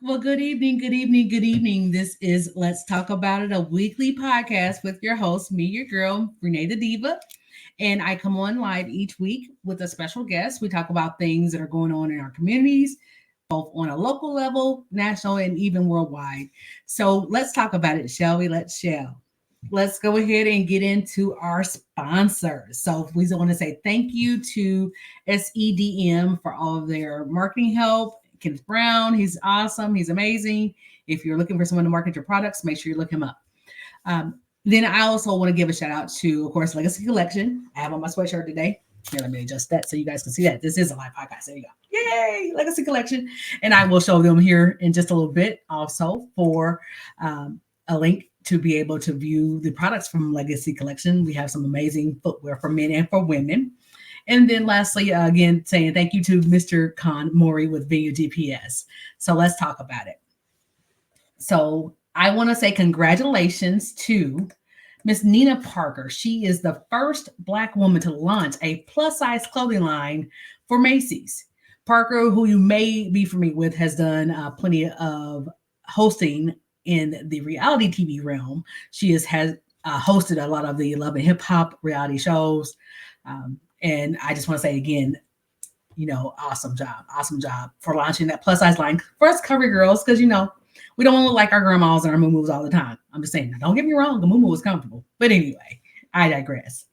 Well, good evening, good evening, good evening. This is Let's Talk About It, a weekly podcast with your host, me, your girl, RenaeThaDiva. And I come on live each week with a special guest. We talk about things that are going on in our communities, both on a local level, national, and even worldwide. So let's talk about it, shall we? Let's go ahead and get into our sponsors. So we want to say thank you to SEDM for all of their marketing help. Kenneth Brown, he's awesome. He's amazing. If you're looking for someone to market your products, make sure you look him up. Then I also want to give a shout out to, of course, Legacy Collection. I have on my sweatshirt today. Here, let me adjust that so you guys can see that. This is a live podcast. There you go. Yay, Legacy Collection. And I will show them here in just a little bit also for a link to be able to view the products from Legacy Collection. We have some amazing footwear for men and for women. And then lastly, again, saying thank you to Mr. Con Mori with Venue GPS. So let's talk about it. So I want to say congratulations to Miss Nina Parker. She is the first Black woman to launch a plus size clothing line for Macy's. Parker, who you may be familiar with, has done plenty of hosting in the reality TV realm. She has hosted a lot of the Love and Hip Hop reality shows. And I just want to say again, awesome job for launching that plus size line for us cover girls, because we don't want to look like our grandmas and our moo-moos all the time. I'm just saying, don't get me wrong, the moo-moo is comfortable. But anyway, I digress.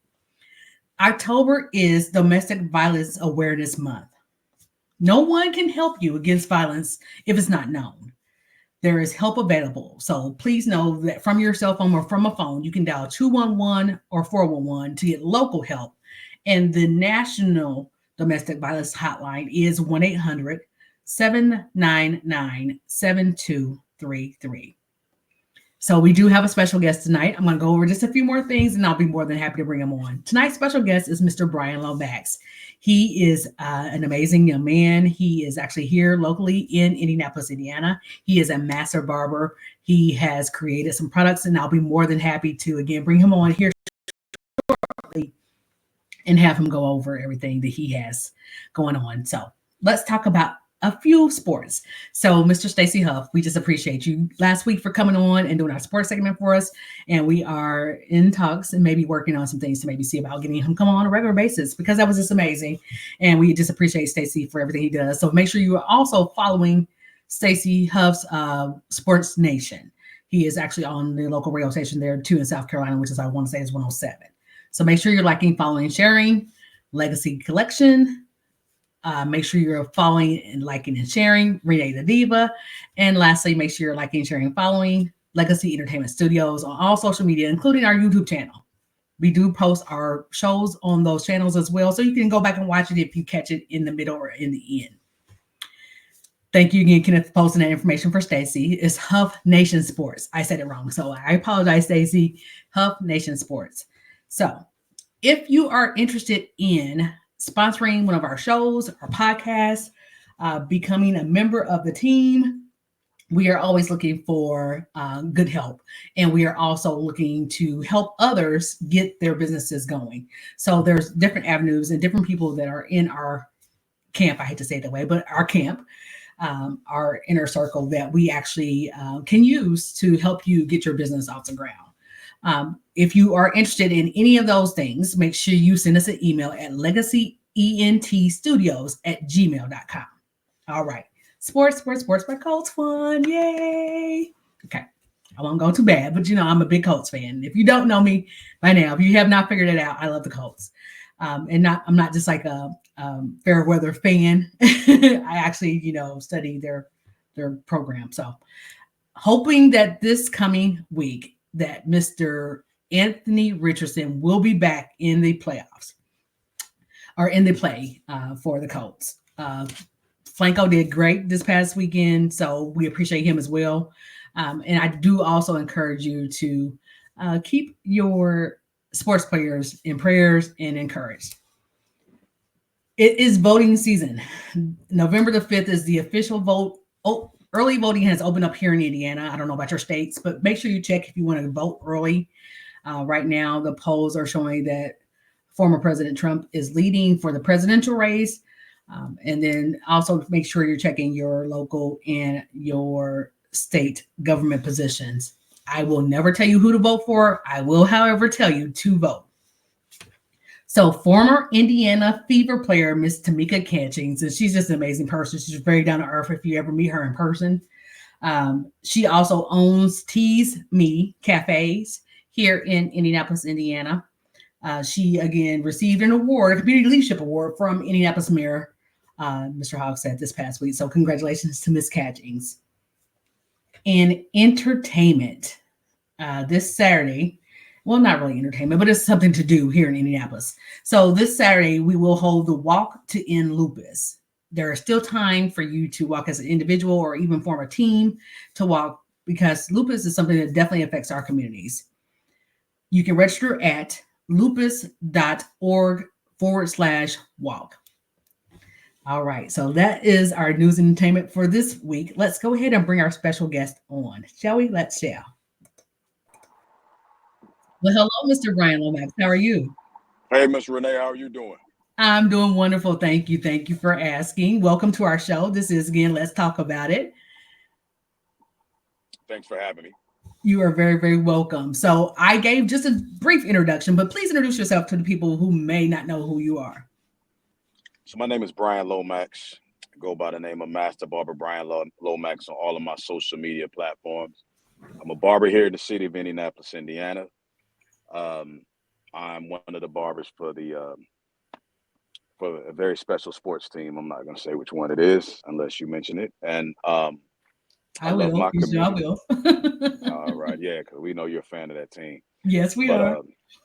October is Domestic Violence Awareness Month. No one can help you against violence if it's not known. There is help available. So please know that from your cell phone or from a phone, you can dial 211 or 411 to get local help. And the National Domestic Violence Hotline is 1-800-799-7233. So we do have a special guest tonight. I'm going to go over just a few more things, and I'll be more than happy to bring him on. Tonight's special guest is Mr. Brian Lomax. He is an amazing young man. He is actually here locally in Indianapolis, Indiana. He is a master barber. He has created some products, and I'll be more than happy to, again, bring him on here shortly and have him go over everything that he has going on. So let's talk about a few sports. So Mr. Stacy Huff, we just appreciate you last week for coming on and doing our sports segment for us. And we are in talks and maybe working on some things to maybe see about getting him come on a regular basis, because that was just amazing. And we just appreciate Stacy for everything he does. So make sure you are also following Stacy Huff's Sports Nation. He is actually on the local radio station there too in South Carolina, which is, I want to say, is 107. So make sure you're liking, following, sharing Legacy Collection. Make sure you're following and liking and sharing RenaeThaDiva. And lastly, make sure you're liking, sharing, and following Legacy Entertainment Studios on all social media, including our YouTube channel. We do post our shows on those channels as well, so you can go back and watch it if you catch it in the middle or in the end. Thank you again, Kenneth, for posting that information for Stacy. It's Huff Nation Sports. I said it wrong, so I apologize, Stacy. Huff Nation Sports. So if you are interested in sponsoring one of our shows, our podcasts, becoming a member of the team, we are always looking for good help. And we are also looking to help others get their businesses going. So there's different avenues and different people that are in our camp. I hate to say it that way, but our camp, our inner circle that we actually can use to help you get your business off the ground. If you are interested in any of those things, make sure you send us an email at legacyentstudios@gmail.com. All right. Sports by Colts fun. Yay. Okay. I won't go too bad, but I'm a big Colts fan. If you don't know me by now, if you have not figured it out, I love the Colts. I'm not just like a fair weather fan. I actually, study their program. So hoping that this coming week that Mr. Anthony Richardson will be back in the playoffs or in the play for the Colts. Flanco did great this past weekend, so we appreciate him as well. And I do also encourage you to keep your sports players in prayers and encouraged. It is voting season. November the 5th is the official vote. Early voting has opened up here in Indiana. I don't know about your states, but make sure you check if you want to vote early. Right now, the polls are showing that former President Trump is leading for the presidential race. And then also make sure you're checking your local and your state government positions. I will never tell you who to vote for. I will, however, tell you to vote. So, former Indiana Fever player, Miss Tamika Catchings, and she's just an amazing person. She's very down to earth if you ever meet her in person. She also owns Tease Me Cafes here in Indianapolis, Indiana. She again received an award, a community leadership award from Indianapolis Mayor Mr. Hogshead this past week. So congratulations to Miss Catchings. In entertainment, this Saturday, well, not really entertainment, but it's something to do here in Indianapolis. So this Saturday, we will hold the Walk to End Lupus. There is still time for you to walk as an individual or even form a team to walk because lupus is something that definitely affects our communities. You can register at lupus.org/walk. All right, so that is our news and entertainment for this week. Let's go ahead and bring our special guest on, shall we? Let's share. Well, hello, Mr. Brian Lomax. How are you? Hey, Miss Renee, how are you doing? I'm doing wonderful. Thank you. Thank you for asking. Welcome to our show. This is again, Let's Talk About It. Thanks for having me. You are very, very welcome. So I gave just a brief introduction, but please introduce yourself to the people who may not know who you are. So my name is Brian Lomax. I go by the name of Master Barber Brian Lomax on all of my social media platforms. I'm a barber here in the city of Indianapolis, Indiana. I'm one of the barbers for a very special sports team. I'm not going to say which one it is unless you mention it. And I love will. my I community. will. All right, yeah, because we know you're a fan of that team. Yes, we But are.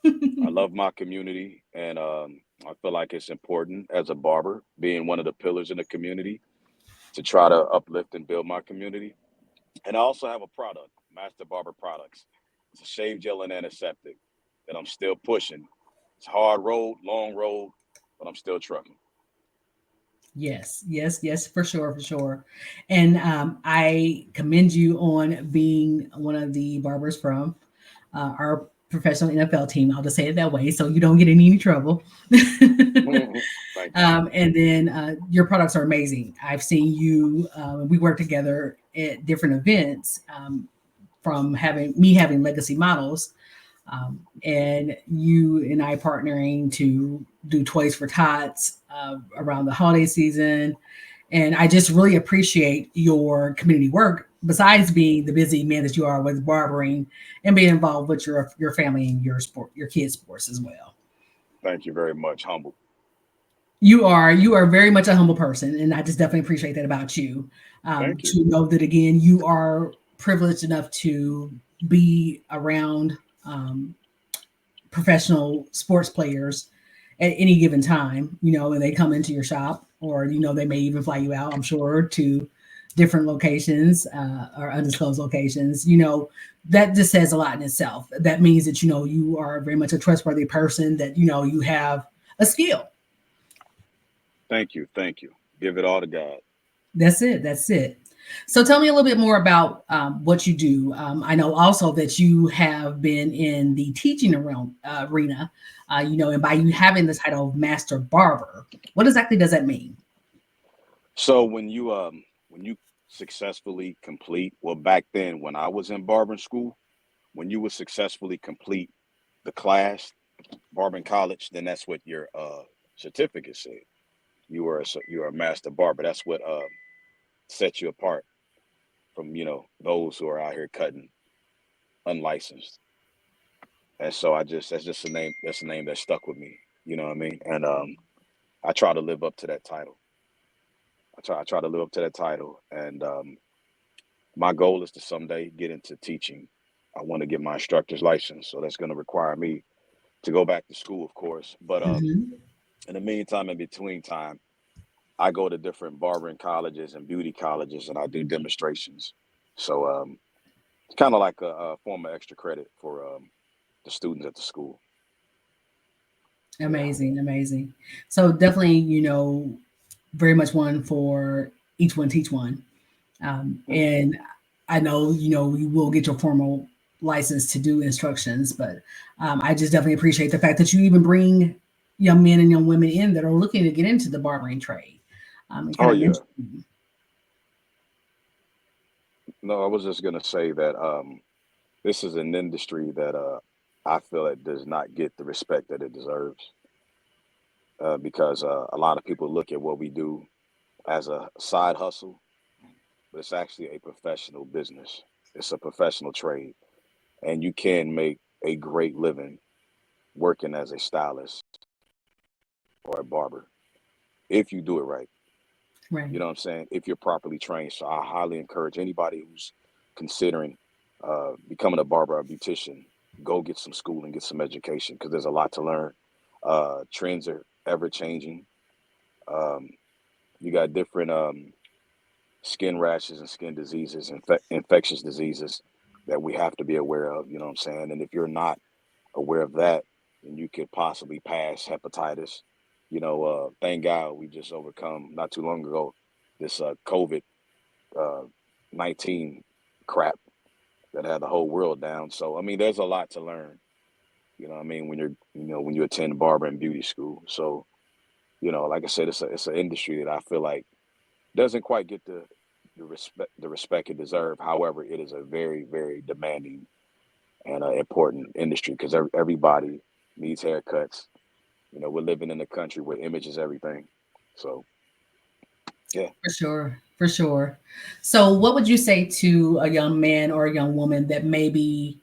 I love my community, and I feel like it's important as a barber, being one of the pillars in the community, to try to uplift and build my community. And I also have a product, Master Barber Products. It's a shave gel and antiseptic that I'm still pushing. It's hard road, long road, but I'm still trucking. Yes, yes, yes, for sure, for sure. And I commend you on being one of the barbers from our professional NFL team. I'll just say it that way so you don't get in any trouble. Thank you. And then your products are amazing. I've seen you, we work together at different events from having legacy models and you and I partnering to do Toys for Tots around the holiday season. And I just really appreciate your community work, besides being the busy man that you are with barbering and being involved with your family and your kids' sports as well. Thank you very much. Humble. You are very much a humble person, and I just definitely appreciate that about you. Thank you. To know that again, you are privileged enough to be around professional sports players at any given time, and they come into your shop, or they may even fly you out, I'm sure, to different locations or undisclosed locations. That just says a lot in itself. That means that you are very much a trustworthy person, that you have a skill. Thank you. Thank you. Give it all to God. That's it. That's it. So tell me a little bit more about what you do. I know also that you have been in the teaching arena, and by you having the title of Master Barber, what exactly does that mean? So when you successfully complete, well, back then when I was in barbering school, when you would successfully complete the class, barbering college, then that's what your certificate said. You are a master barber. That's what sets you apart from those who are out here cutting unlicensed. And so that's just a name. That's a name that stuck with me. You know what I mean? And I try to live up to that title. I try to live up to that title, and my goal is to someday get into teaching. I want to get my instructor's license, so that's going to require me to go back to school, of course. But Mm-hmm. in the meantime, in between time, I go to different barbering colleges and beauty colleges, and I do demonstrations. So it's kind of like a form of extra credit for the students at the school. Yeah. Amazing, amazing. So definitely, very much one for each one teach one. And I know, you will get your formal license to do instructions, but I just definitely appreciate the fact that you even bring young men and young women in that are looking to get into the barbering trade. And kind Oh of yeah. mention. No, I was just gonna say that this is an industry that I feel it does not get the respect that it deserves because a lot of people look at what we do as a side hustle, but it's actually a professional business. It's a professional trade, and you can make a great living working as a stylist or a barber if you do it right. Right. You know what I'm saying? If you're properly trained. So I highly encourage anybody who's considering becoming a barber or a beautician, go get some school and get some education because there's a lot to learn. Trends are ever changing. Um, you got different skin rashes and skin diseases, infectious diseases that we have to be aware of. You know what I'm saying? And if you're not aware of that, then you could possibly pass hepatitis. Thank God we just overcome not too long ago this COVID uh, 19 crap that had the whole world down. So I mean, there's a lot to learn. You know, what I mean, when you attend barber and beauty school. So like I said, it's an industry that I feel like doesn't quite get the respect it deserves. However, it is a very very demanding and important industry because everybody needs haircuts. We're living in a country where image is everything. So yeah. For sure, for sure. So, what would you say to a young man or a young woman that maybe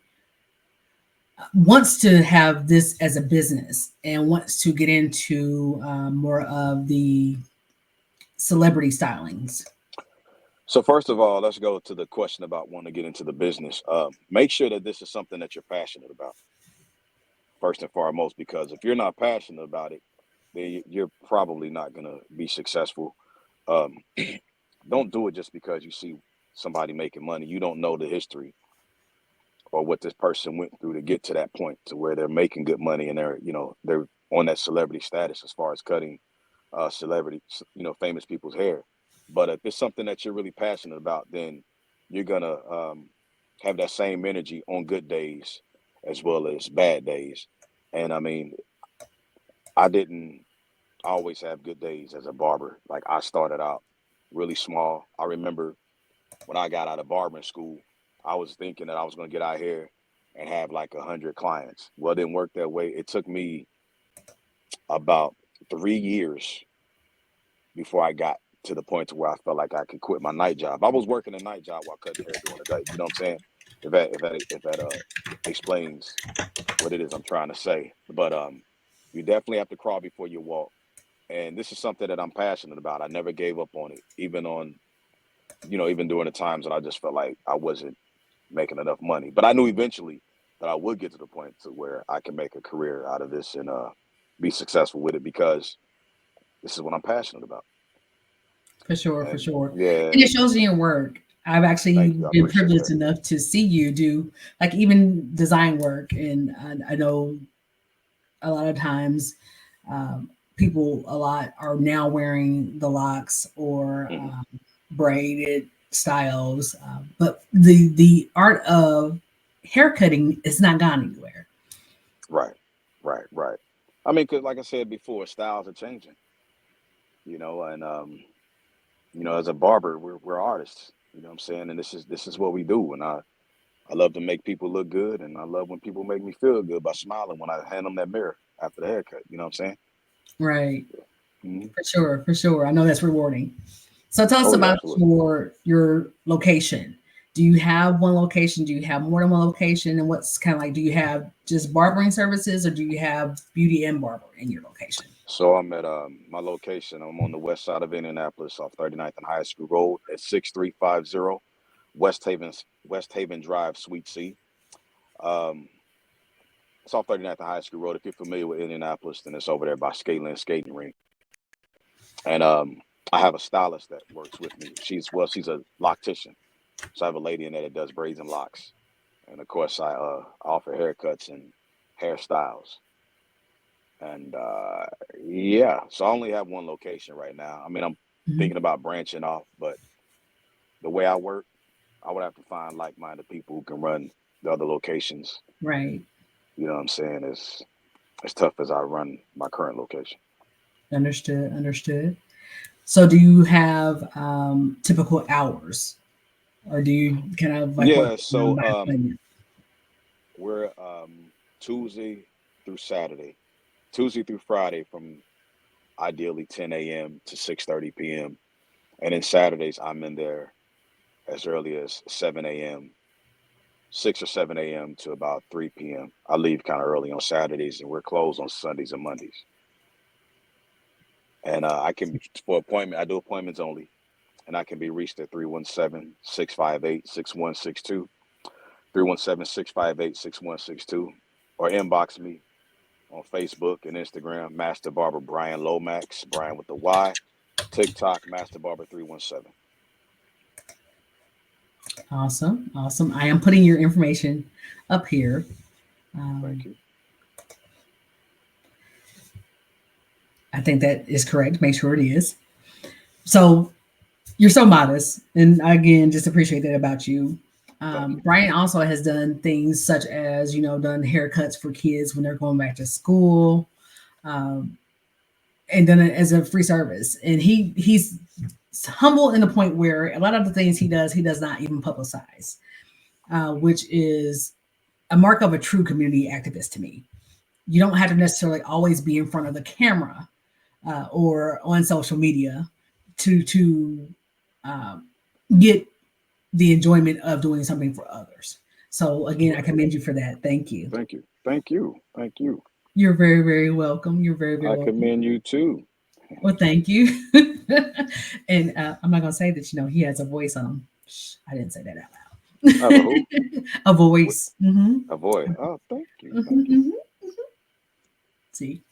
wants to have this as a business and wants to get into more of the celebrity stylings? So first of all, let's go to the question about wanting to get into the business. Make sure that this is something that you're passionate about first and foremost, because if you're not passionate about it, then you're probably not going to be successful. Um, don't do it just because you see somebody making money. You don't know the history or what this person went through to get to that point to where they're making good money and they're on that celebrity status as far as cutting celebrity, famous people's hair. But if it's something that you're really passionate about, then you're gonna have that same energy on good days as well as bad days. And I mean, I didn't always have good days as a barber. Like I started out really small. I remember when I got out of barbering school, I was thinking that I was going to get out here and have like 100 clients. Well, it didn't work that way. It took me about 3 years before I got to the point to where I felt like I could quit my night job. I was working a night job while cutting hair during the day. You know what I'm saying? If that explains what it is I'm trying to say. But you definitely have to crawl before you walk. And this is something that I'm passionate about. I never gave up on it, even during the times that I just felt like I wasn't making enough money. But I knew eventually that I would get to the point to where I can make a career out of this and be successful with it because this is what I'm passionate about. For sure, for And sure. yeah, And it shows in your work. I've actually thank you. I been appreciate privileged that. enough to see you do like even design work. And I know a lot of times people a lot are now wearing the locks or Hmm. braided styles, but the art of haircutting is not gone anywhere. Right, right, right. I mean, because like I said before, styles are changing, and as a barber, we're artists. You know what I'm saying? And this is what we do. And I love to make people look good, and I love when people make me feel good by smiling when I hand them that mirror after the haircut. You know what I'm saying? Right. Hmm. For sure, for sure. I know that's rewarding. So tell us Oh yeah, about absolutely. your location. Do you have one location? Do you have more than one location? And what's kind of like, do you have just barbering services or do you have beauty and barber in your location? So I'm at my location. I'm on the west side of Indianapolis, off 39th and High School Road at 6350 West Haven Drive, Suite C. Um, it's off 39th and High School Road. If you're familiar with Indianapolis, then it's over there by Skateland Skating Rink. And I have a stylist that works with me. She's a loctician. So I have a lady in there that does braids and locks. And of course, I offer haircuts and hairstyles. And yeah, so I only have one location right now. I mean, I'm Mhm. thinking about branching off, but the way I work, I would have to find like-minded people who can run the other locations. Right. You know what I'm saying? It's as tough as I run my current location. Understood. Understood. So do you have typical hours, or do you kind of like work Yeah, around so my appointment? we're Tuesday through Saturday, Tuesday through Friday from ideally 10 a.m. to 6:30 p.m. And then Saturdays I'm in there as early as 7 a.m., 6 or 7 a.m. to about 3 p.m. I leave kind of early on Saturdays and we're closed on Sundays and Mondays. And I can be for appointment, I do appointments only, and I can be reached at 317-658-6162, 317-658-6162, or inbox me on Facebook and Instagram, Master Barber Brian Lomax, Brian with the Y, TikTok, Master Barber 317. Awesome, awesome. I am putting your information up here. Um, Thank you. I think that is correct. Make sure it is. So you're so modest, and again, just appreciate that about you. Thank you. Brian also has done things such as, done haircuts for kids when they're going back to school, um, and done it as a free service. And he's humble in the point where a lot of the things he does not even publicize, which is a mark of a true community activist to me. You don't have to necessarily always be in front of the camera or on social media to um, get the enjoyment of doing something for others. So again, I Right. commend you for that. Thank you. Thank you. Thank you. Thank you. You're very, very welcome. You're very, very I welcome. commend you too. Well, thank you. And I'm not gonna say that he has a voice on him. Shh, I didn't say that I have a out who? loud. A voice. Mm-hmm. A voice. Oh, thank you. Thank you. Mm-hmm. See,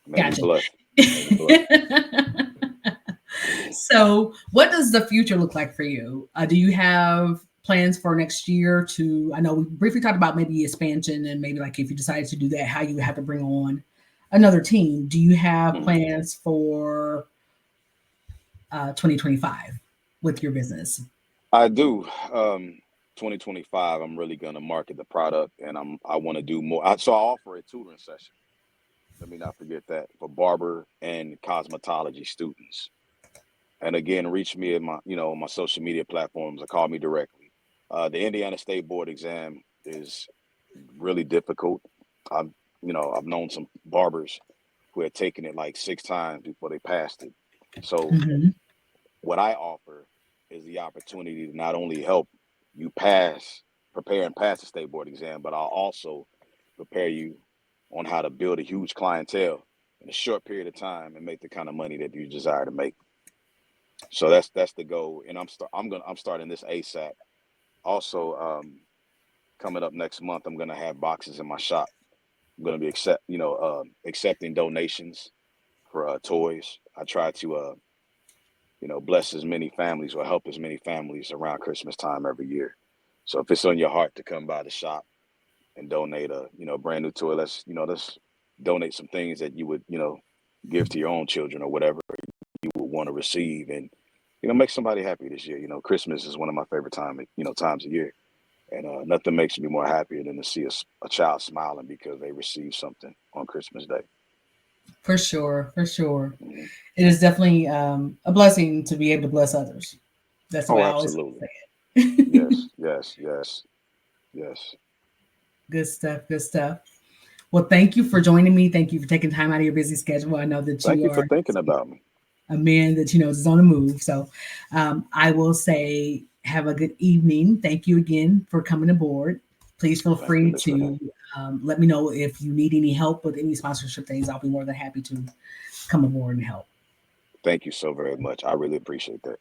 Made me gotcha. blush. Made me blush. So, what does the future look like for you? Do you have plans for next year to? I know we briefly talked about maybe expansion and maybe like if you decided to do that, how you would have to bring on another team. Do you have Mhm. plans for 2025 with your business? I do. 2025, I'm really gonna market the product, and I want to do more. So I offer a tutoring session. Let me not forget that for barber and cosmetology students. And again, reach me at my, on my social media platforms or call me directly. The Indiana State Board exam is really difficult. I've, I've known some barbers who had taken it like 6 times before they passed it. So Hmm. what I offer is the opportunity to not only help you prepare and pass the state board exam, but I'll also prepare you on how to build a huge clientele in a short period of time and make the kind of money that you desire to make. So that's the goal, and I'm starting this ASAP. Also, coming up next month, I'm gonna have boxes in my shop. I'm gonna be accepting donations for toys. I try to bless as many families or help as many families around Christmas time every year. So if it's on your heart to come by the shop and donate a, brand new toy, let's donate some things that you would, give to your own children or whatever you would want to receive, and make somebody happy this year. Christmas is one of my favorite times of year, and nothing makes me more happier than to see a child smiling because they received something on Christmas Day. For sure, for sure. Mhm. It is definitely a blessing to be able to bless others. That's the way Oh, I always absolutely. say it. Yes, yes, yes, yes. Good stuff. Good stuff. Well, thank you for joining me. Thank you for taking time out of your busy schedule. I know that Thank you you for are thinking about me. a man that is on the move. So I will say, have a good evening. Thank you again for coming aboard. Please feel Thank you, free Miss Renee. to let me know if you need any help with any sponsorship things. I'll be more than happy to come aboard and help. Thank you so very much. I really appreciate that.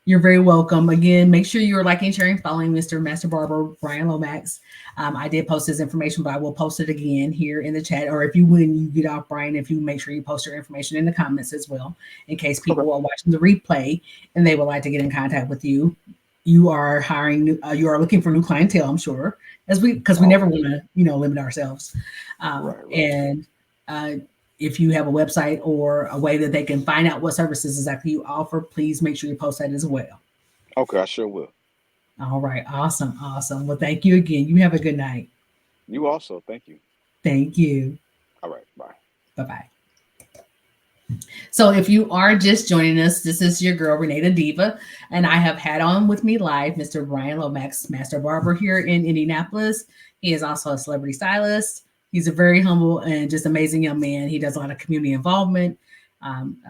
You're very welcome. Again, make sure you're liking, sharing, following Mr. Master Barber Brian Lomax. I did post his information, but I will post it again here in the chat. Or if you, when you get off, Brian, if you make sure you post your information in the comments as well, in case Okay. people are watching the replay and they would like to get in contact with you. You are hiring, you are looking for new clientele, I'm sure, because we never Always. want to, limit ourselves. Right, right. And uh, if you have a website or a way that they can find out what services exactly you offer, please make sure you post that as well. Okay, I sure will. All right. Awesome. Awesome. Well, thank you again. You have a good night. You also. Thank you. Thank you. All right. Bye. Bye bye. So if you are just joining us, this is your girl RenaeThaDiva, and I have had on with me live Mr. Brian Lomax, master barber here in Indianapolis. He is also a celebrity stylist. He's a very humble and just amazing young man. He does a lot of community involvement.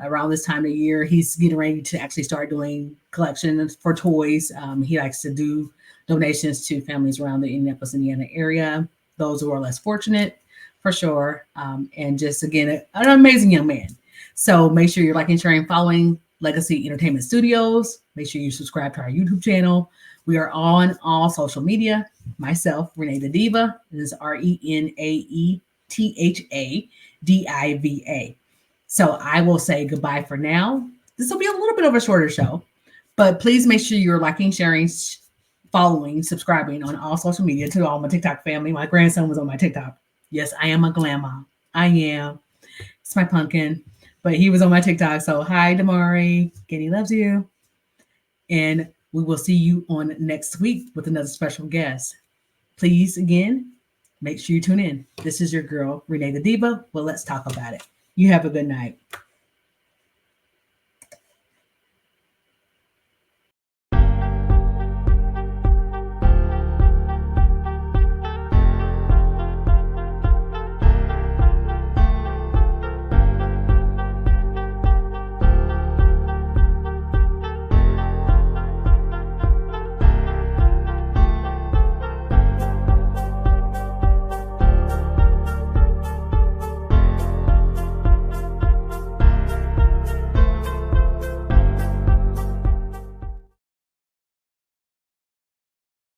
Around this time of year, he's getting ready to actually start doing collections for toys. He likes to do donations to families around the Indianapolis, Indiana area, those who are less fortunate, for sure. And just again, an amazing young man. So make sure you're liking, sharing, following Legacy Entertainment Studios. Make sure you subscribe to our YouTube channel. We are on all social media. Myself, RenaeThaDiva. This is RenaeThaDiva. So I will say goodbye for now. This will be a little bit of a shorter show, but please make sure you're liking, sharing, following, subscribing on all social media to all my TikTok family. My grandson was on my TikTok. Yes, I am a glam mom. I am. It's my pumpkin. But he was on my TikTok. So hi, Damari. Kenny loves you. And we will see you on next week with another special guest. Please, again, make sure you tune in. This is your girl, RenaeThaDiva. Well, let's talk about it. You have a good night.